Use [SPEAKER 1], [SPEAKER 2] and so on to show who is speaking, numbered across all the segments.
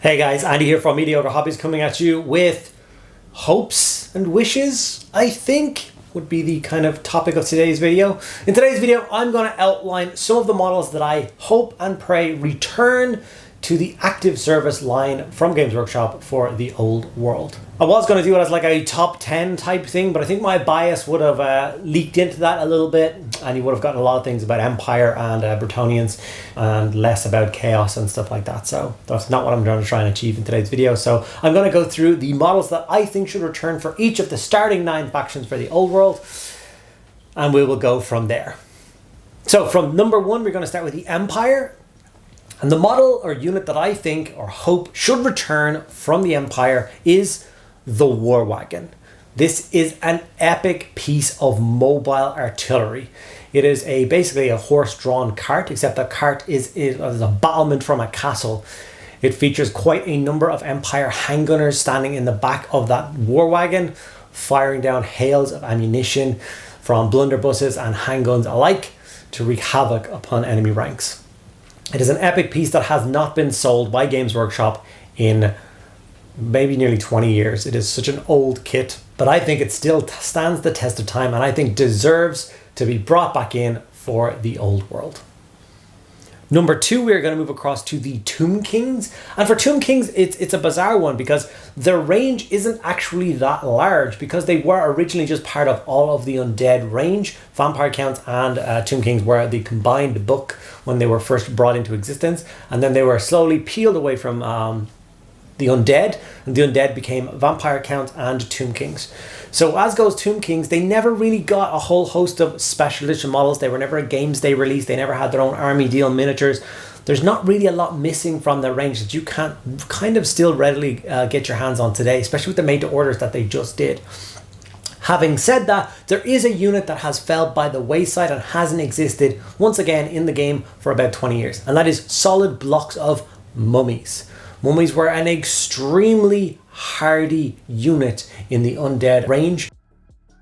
[SPEAKER 1] Hey guys, Andy here from Mediocre Hobbies coming at you with hopes and wishes, I think would be the kind of topic of today's video. In today's video, I'm going to outline some of the models that I hope and pray return to the active service line from Games Workshop for the old world. I was going to do it as like a top 10 type thing, but I think my bias would have leaked into that a little bit, and you would have gotten a lot of things about Empire and Bretonnians and less about Chaos and stuff like that. So that's not what I'm going to try and achieve in today's video. So I'm going to go through the models that I think should return for each of the starting 9 factions for the old world, and we will go from there. So from number 1, we're going to start with the Empire. And the model or unit that I think or hope should return from the Empire is the War Wagon. This is an epic piece of mobile artillery. It is basically a horse-drawn cart, except that cart is a battlement from a castle. It features quite a number of Empire handgunners standing in the back of that War Wagon, firing down hails of ammunition from blunderbusses and handguns alike to wreak havoc upon enemy ranks. It is an epic piece that has not been sold by Games Workshop in maybe nearly 20 years. It is such an old kit, but I think it still stands the test of time and I think deserves to be brought back in for the old world. Number 2, we're going to move across to the Tomb Kings. And for Tomb Kings, it's a bizarre one because their range isn't actually that large because they were originally just part of all of the undead range. Vampire Counts and Tomb Kings were the combined book when they were first brought into existence. And then they were slowly peeled away from the undead, and the undead became Vampire Count and Tomb Kings. So as goes Tomb Kings, they never really got a whole host of special edition models. They were never a Games Day release. They never had their own army deal miniatures. There's not really a lot missing from their range that you can't kind of still readily get your hands on today, especially with the made to orders that they just did. Having said that, there is a unit that has fell by the wayside and hasn't existed once again in the game for about 20 years, and that is solid blocks of mummies. Mummies were an extremely hardy unit in the undead range.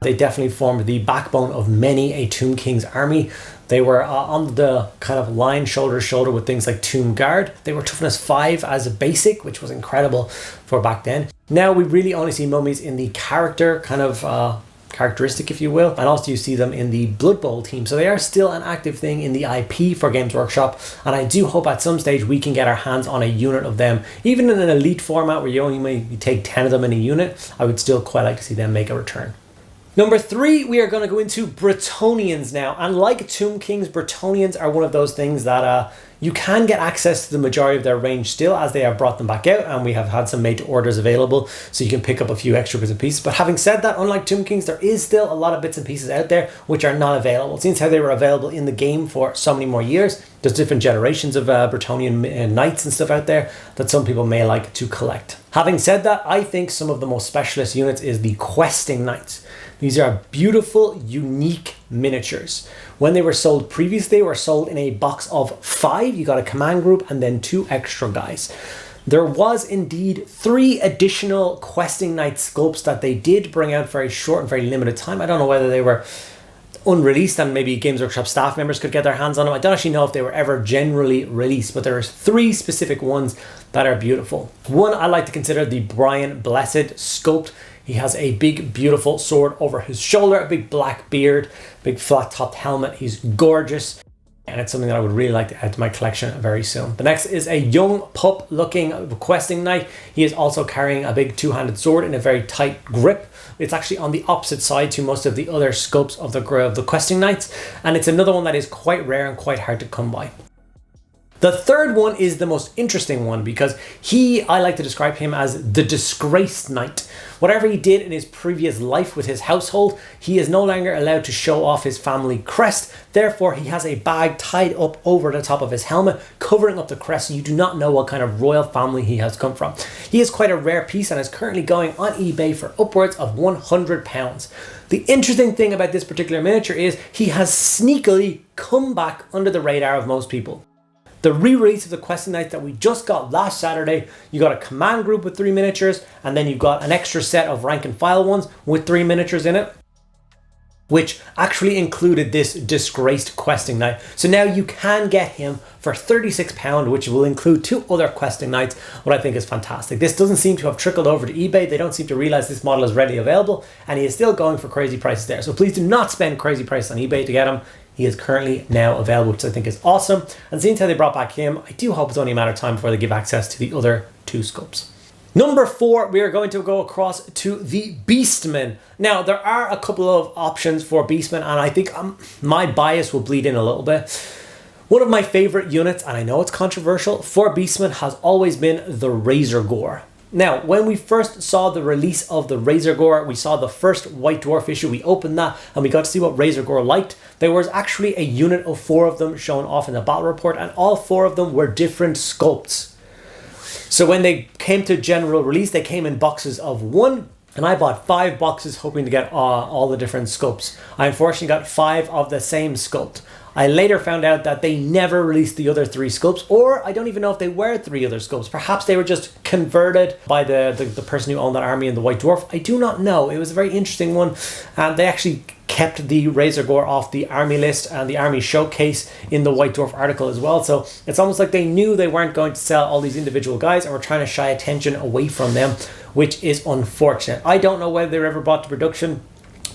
[SPEAKER 1] They definitely formed the backbone of many a Tomb King's army. They were on the kind of line shoulder to shoulder with things like Tomb Guard. They were toughness 5 as a basic, which was incredible for back then. Now we really only see mummies in the character kind of characteristic, if you will, and also you see them in the Blood Bowl team. So they are still an active thing in the IP for Games Workshop, and I do hope at some stage we can get our hands on a unit of them, even in an elite format where you only maybe take 10 of them in a unit. I would still quite like to see them make a return. Number 3, we are going to go into Bretonnians now, and like Tomb Kings, Bretonnians are one of those things that you can get access to the majority of their range still, as they have brought them back out, and we have had some made to orders available, so you can pick up a few extra bits and pieces. But having said that, unlike Tomb Kings, there is still a lot of bits and pieces out there which are not available. Since how they were available in the game for so many more years, there's different generations of Bretonnian knights and stuff out there that some people may like to collect. Having said that, I think some of the most specialist units is the Questing Knights. These are beautiful, unique miniatures. When they were sold previously, they were sold in a box of 5. You got a command group and then 2 extra guys. There was indeed 3 additional Questing Knight sculpts that they did bring out for a short and very limited time. I don't know whether they were unreleased and maybe Games Workshop staff members could get their hands on them. I don't actually know if they were ever generally released, but there are 3 specific ones that are beautiful. One I like to consider the Brian Blessed sculpt. He has a big, beautiful sword over his shoulder, a big black beard, big flat-topped helmet. He's gorgeous, and it's something that I would really like to add to my collection very soon. The next is a young pup-looking Questing Knight. He is also carrying a big 2-handed sword in a very tight grip. It's actually on the opposite side to most of the other sculpts of the Questing Knights, and it's another one that is quite rare and quite hard to come by. The third one is the most interesting one because I like to describe him as the disgraced knight. Whatever he did in his previous life with his household, he is no longer allowed to show off his family crest. Therefore, he has a bag tied up over the top of his helmet, covering up the crest, so you do not know what kind of royal family he has come from. He is quite a rare piece and is currently going on eBay for upwards of £100. The interesting thing about this particular miniature is he has sneakily come back under the radar of most people. The re-release of the Questing Knights that we just got last Saturday, you got a command group with 3 miniatures, and then you've got an extra set of rank and file ones with 3 miniatures in it. which actually included this disgraced questing knight. So now you can get him for £36, which will include 2 other questing knights, what I think is fantastic. This doesn't seem to have trickled over to eBay. They don't seem to realize this model is readily available, and he is still going for crazy prices there. So please do not spend crazy prices on eBay to get him. He is currently now available, which I think is awesome. And seeing how they brought back him, I do hope it's only a matter of time before they give access to the other 2 sculpts. Number 4, we are going to go across to the Beastmen. Now, there are a couple of options for Beastmen, and I think my bias will bleed in a little bit. One of my favorite units, and I know it's controversial, for Beastmen has always been the Razor Gore. Now, when we first saw the release of the Razor Gore, we saw the first White Dwarf issue, we opened that, and we got to see what Razor Gore liked. There was actually a unit of 4 of them shown off in the battle report, and all 4 of them were different sculpts. So when they came to general release, they came in boxes of 1, and I bought 5 boxes hoping to get all the different sculpts. I unfortunately got 5 of the same sculpt. I later found out that they never released the other 3 sculpts, or I don't even know if they were 3 other sculpts. Perhaps they were just converted by the person who owned that army in the White Dwarf. I do not know. It was a very interesting one, and they actually kept the Razor Gore off the army list and the army showcase in the White Dwarf article as well. So it's almost like they knew they weren't going to sell all these individual guys and were trying to shy attention away from them, which is unfortunate. I don't know whether they were ever brought to production.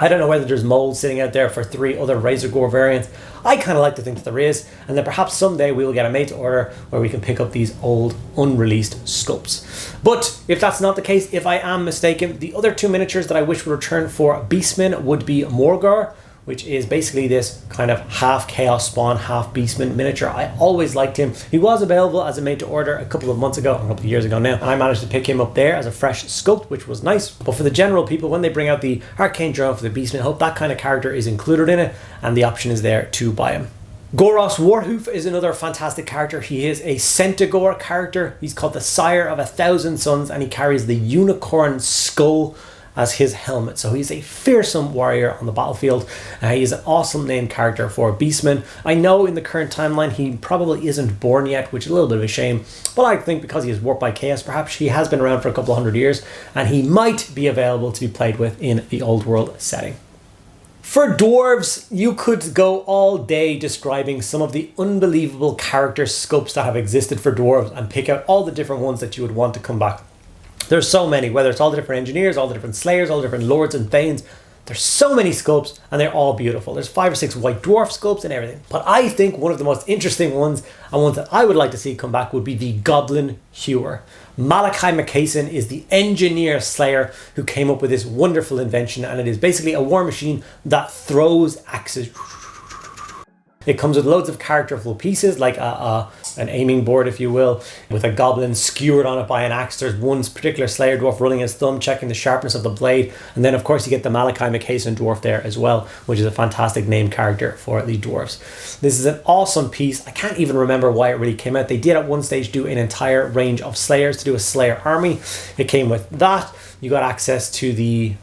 [SPEAKER 1] I don't know whether there's molds sitting out there for 3 other Razor Gore variants. I kind of like to think that there is, and then perhaps someday we will get a made to order where we can pick up these old unreleased sculpts. But if that's not the case, if I am mistaken, the other 2 miniatures that I wish would return for Beastmen would be Morgar, which is basically this kind of half Chaos Spawn, half Beastman miniature. I always liked him. He was available as a made to order a couple of months ago, a couple of years ago now, and I managed to pick him up there as a fresh sculpt, which was nice. But for the general people, when they bring out the Arcane Drone for the Beastman, I hope that kind of character is included in it, and the option is there to buy him. Goros Warhoof is another fantastic character. He is a Centaur character. He's called the Sire of 1,000 Suns, and he carries the unicorn skull as his helmet. So he's a fearsome warrior on the battlefield. He's an awesome named character for Beastmen. I know in the current timeline he probably isn't born yet, which is a little bit of a shame, but I think because he is warped by chaos, perhaps he has been around for a couple of 100 years and he might be available to be played with in the old world setting. For dwarves, you could go all day describing some of the unbelievable character sculpts that have existed for dwarves and pick out all the different ones that you would want to come back. There's so many, whether it's all the different engineers, all the different slayers, all the different lords and thanes. There's so many sculpts and they're all beautiful. There's 5 or 6 white dwarf sculpts and everything. But I think one of the most interesting ones and ones that I would like to see come back would be the Goblin Hewer. Malachi McCason is the engineer slayer who came up with this wonderful invention, and it is basically a war machine that throws axes. It comes with loads of characterful pieces, like an aiming board, if you will, with a goblin skewered on it by an axe. There's one particular slayer dwarf running his thumb, checking the sharpness of the blade. And then, of course, you get the Malachi McCason dwarf there as well, which is a fantastic named character for the dwarves. This is an awesome piece. I can't even remember why it really came out. They did at one stage do an entire range of slayers to do a slayer army. It came with that. You got access to the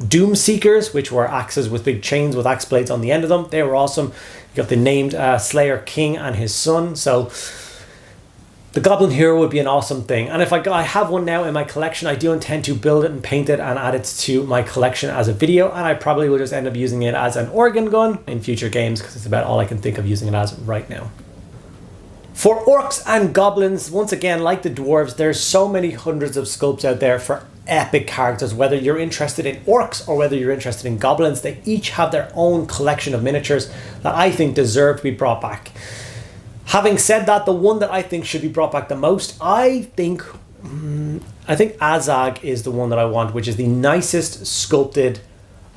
[SPEAKER 1] Doom Seekers, which were axes with big chains with axe blades on the end of them. They were awesome. You got the named Slayer King and his son. So the Goblin Hero would be an awesome thing. And if I have one now in my collection, I do intend to build it and paint it and add it to my collection as a video. And I probably will just end up using it as an organ gun in future games because it's about all I can think of using it as right now. For orcs and goblins, once again, like the dwarves, there's so many hundreds of sculpts out there for epic characters. Whether you're interested in orcs or whether you're interested in goblins, they each have their own collection of miniatures that I think deserve to be brought back. Having said that, the one that I think should be brought back the most, I think Azag is the one that I want, which is the nicest sculpted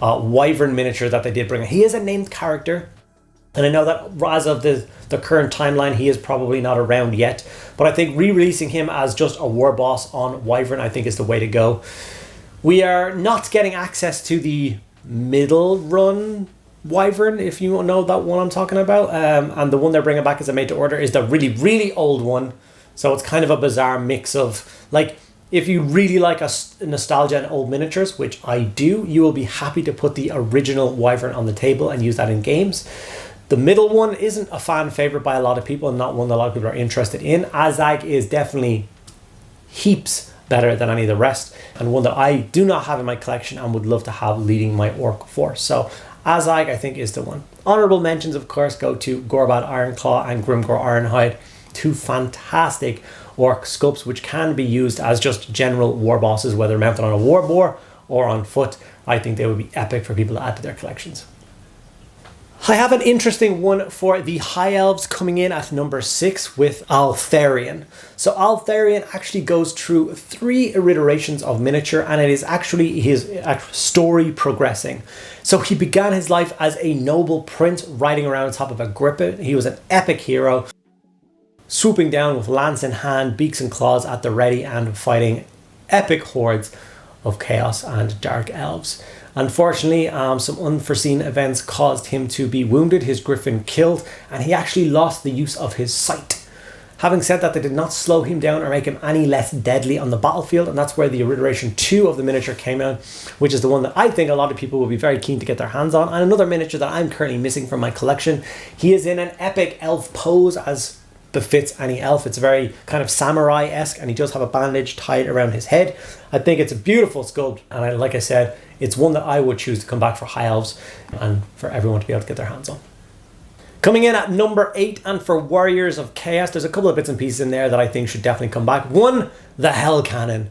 [SPEAKER 1] wyvern miniature that they did bring. He is a named character, and I know that as of the current timeline, he is probably not around yet. But I think re-releasing him as just a war boss on Wyvern, I think is the way to go. We are not getting access to the middle run Wyvern, if you know that one I'm talking about. And the one they're bringing back as a made to order is the really, really old one. So it's kind of a bizarre mix of, like, if you really like a nostalgia and old miniatures, which I do, you will be happy to put the original Wyvern on the table and use that in games. The middle one isn't a fan favorite by a lot of people and not one that a lot of people are interested in. Azag is definitely heaps better than any of the rest, and one that I do not have in my collection and would love to have leading my orc force. So Azag, I think, is the one. Honorable mentions, of course, go to Gorbad Ironclaw and Grimgor Ironhide, two fantastic orc sculpts which can be used as just general war bosses, whether mounted on a war boar or on foot. I think they would be epic for people to add to their collections. I have an interesting one for the High Elves coming in at number 6 with Altharion. So Altharion actually goes through 3 iterations of miniature, and it is actually his story progressing. So he began his life as a noble prince riding around on top of a griffin. He was an epic hero, swooping down with lance in hand, beaks and claws at the ready, and fighting epic hordes of chaos and dark elves. Unfortunately, some unforeseen events caused him to be wounded, his griffin killed, and he actually lost the use of his sight. Having said that, they did not slow him down or make him any less deadly on the battlefield, and that's where the iteration 2 of the miniature came out, which is the one that I think a lot of people will be very keen to get their hands on. And another miniature that I'm currently missing from my collection, he is in an epic elf pose as befits any elf. It's very kind of samurai-esque, and he does have a bandage tied around his head. I think it's a beautiful sculpt, and like I said, it's one that I would choose to come back for High Elves and for everyone to be able to get their hands on. Coming in at number 8, and for Warriors of Chaos, there's a couple of bits and pieces in there that I think should definitely come back. One, the Hell Cannon.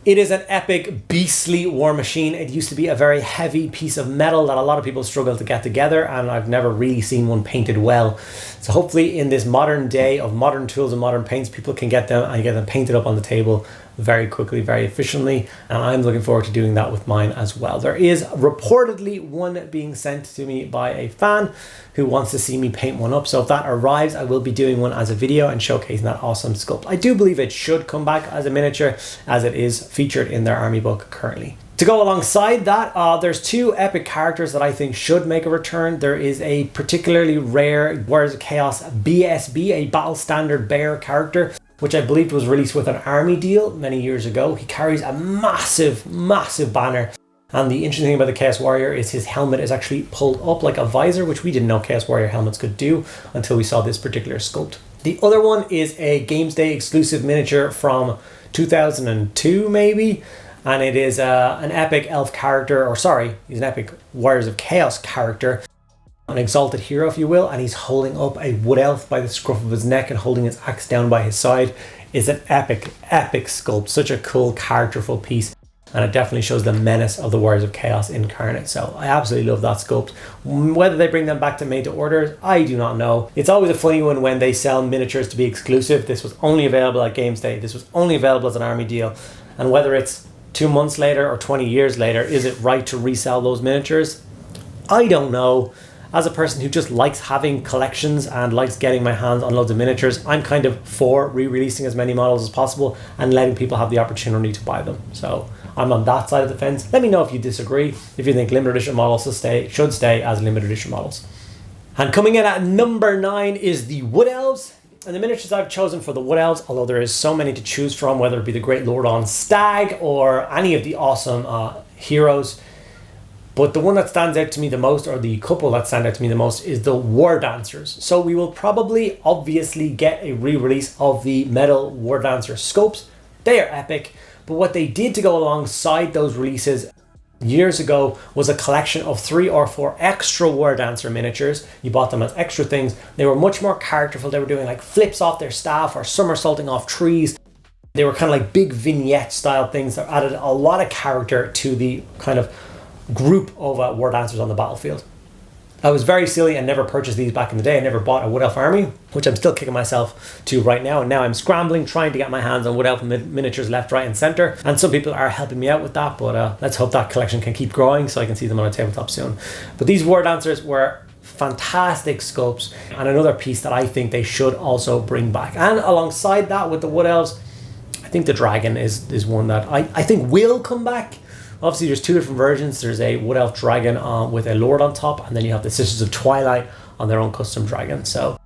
[SPEAKER 1] It is an epic, beastly war machine. It used to be a very heavy piece of metal that a lot of people struggle to get together, and I've never really seen one painted well. So hopefully in this modern day of modern tools and modern paints, people can get them and get them painted up on the table very quickly, very efficiently, and I'm looking forward to doing that with mine as well. There is reportedly one being sent to me by a fan who wants to see me paint one up, so if that arrives, I will be doing one as a video and showcasing that awesome sculpt. I do believe it should come back as a miniature, as it is featured in their army book currently. To go alongside that, there's 2 epic characters that I think should make a return. There is a particularly rare Warriors of Chaos BSB, a Battle Standard Bear character, which I believe was released with an army deal many years ago. He carries a massive, massive banner. And the interesting thing about the Chaos Warrior is his helmet is actually pulled up like a visor, which we didn't know Chaos Warrior helmets could do until we saw this particular sculpt. The other one is a Games Day exclusive miniature from 2002 maybe. And it is an epic elf character, or sorry, he's an epic Warriors of Chaos character. An exalted hero, if you will, and he's holding up a wood elf by the scruff of his neck and holding his axe down by his side. Is an epic sculpt, such a cool, characterful piece, and it definitely shows the menace of the Warriors of Chaos incarnate. So I absolutely love that sculpt. Whether they bring them back to made to order, I do not know. It's always a funny one when they sell miniatures to be exclusive. This was only available at Games Day. This was only available as an army deal, and whether it's 2 months later or 20 years later, is it right to resell those miniatures? I don't know. As a person who just likes having collections and likes getting my hands on loads of miniatures, I'm kind of for re-releasing as many models as possible and letting people have the opportunity to buy them. So I'm on that side of the fence. Let me know if you disagree, if you think limited edition models should stay as limited edition models. And coming in at number 9 is the Wood Elves. And the miniatures I've chosen for the Wood Elves, although there is so many to choose from, whether it be the Great Lord on Stag or any of the awesome heroes, but the one that stands out to me the most, or the couple that stand out to me the most, is the War Dancers. So we will probably obviously get a re-release of the Metal War Dancer sculpts. They are epic, but what they did to go alongside those releases years ago was a collection of 3 or 4 extra War Dancer miniatures. You bought them as extra things. They were much more characterful. They were doing like flips off their staff or somersaulting off trees. They were kind of like big vignette style things that added a lot of character to the kind of group of War Dancers on the battlefield. I was very silly and never purchased these back in the day. I never bought a Wood Elf army, which I'm still kicking myself to right now. And now I'm scrambling, trying to get my hands on Wood Elf miniatures left, right and center. And some people are helping me out with that, but let's hope that collection can keep growing so I can see them on a tabletop soon. But these War Dancers were fantastic sculpts, and another piece that I think they should also bring back. And alongside that, with the Wood Elves, I think the Dragon is one that I think will come back. Obviously, there's 2 different versions. There's a Wood Elf dragon with a lord on top, and then you have the Sisters of Twilight on their own custom dragon. So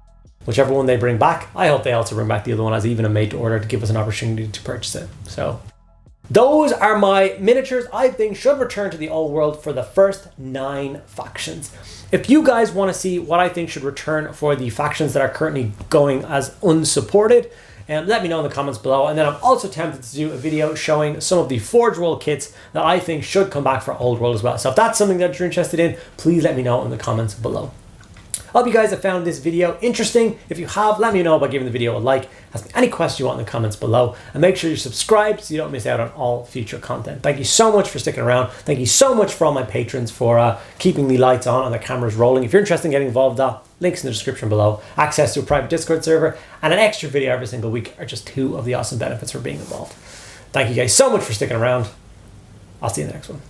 [SPEAKER 1] whichever one they bring back, I hope they also bring back the other one as even a made to order to give us an opportunity to purchase it. So those are my miniatures I think should return to the old world for the first 9 factions. If you guys want to see what I think should return for the factions that are currently going as unsupported, let me know in the comments below. And then I'm also tempted to do a video showing some of the Forge World kits that I think should come back for Old World as well. So if that's something that you're interested in, please let me know in the comments below. I hope you guys have found this video interesting. If you have, let me know by giving the video a like. Ask me any questions you want in the comments below. And make sure you're subscribed so you don't miss out on all future content. Thank you so much for sticking around. Thank you so much for all my patrons for keeping the lights on and the cameras rolling. If you're interested in getting involved, links in the description below. Access to a private Discord server and an extra video every single week are just 2 of the awesome benefits for being involved. Thank you guys so much for sticking around. I'll see you in the next one.